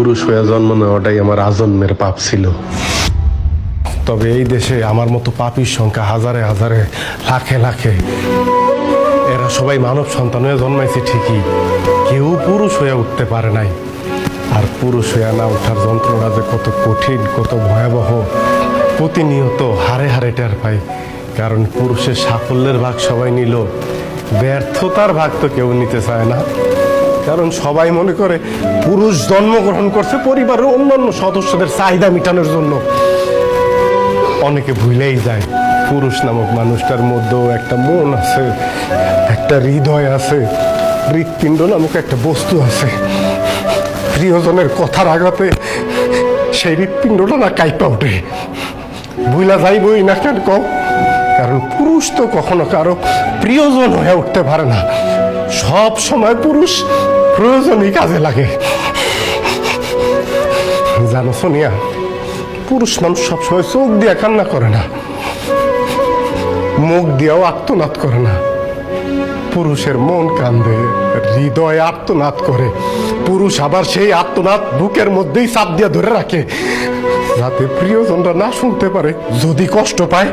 পুরুষ হয়ে জন্ম নেওয়াটাই আমার আজন্মের পাপ ছিল। তবে এই দেশে আমার মতো পাপীর সংখ্যা হাজারে হাজারে, লাখে লাখে। এরা সবাই মানব সন্তান হয়ে জন্মাইছে ঠিকই, কেউ পুরুষ হয়ে উঠতে পারে নাই। আর পুরুষ হয়ে না ওঠার যন্ত্রণা যে কত কঠিন, কত ভয়াবহ, প্রতিনিয়ত হারে হারে টের পাই। কারণ পুরুষের সাফল্যের ভাগ সবাই নিল, ব্যর্থতার ভাগ তো কেউ নিতে চায় না। কারণ সবাই মনে করে পুরুষ জন্মগ্রহণ করছে পরিবারের অন্যান্য সদস্যদের চাহিদা মেটানোর জন্য। অনেকে ভুলেই যায় পুরুষ নামক মানুষটার মধ্যেও একটা মন আছে, একটা হৃদয় আছে, হৃৎপিণ্ড নামক একটা বস্তু আছে। প্রিয়জনের কথার আঘাতে সেই হৃৎপিণ্ডটা না কাইপা ওঠে। ভুলা যাইবই না কেন কম, কারণ পুরুষ তো কখনো কারো প্রিয়জন হয়ে উঠতে পারে না। সব সময় পুরুষ প্রয়োজনই কাজে লাগে। জানো সোনিয়া, পুরুষ মানুষ সবসময় চোখ দিয়ে কান্না করে না, মুখ দিয়েও আর্তনাদ করে না। পুরুষের মন কান্দে, হৃদয় আর্তনাদ করে। পুরুষ আবার সেই আর্তনাদ বুকের মধ্যেই চাপ দিয়ে ধরে রাখে, যাতে প্রিয়জনরা না শুনতে পারে। যদি কষ্ট পায়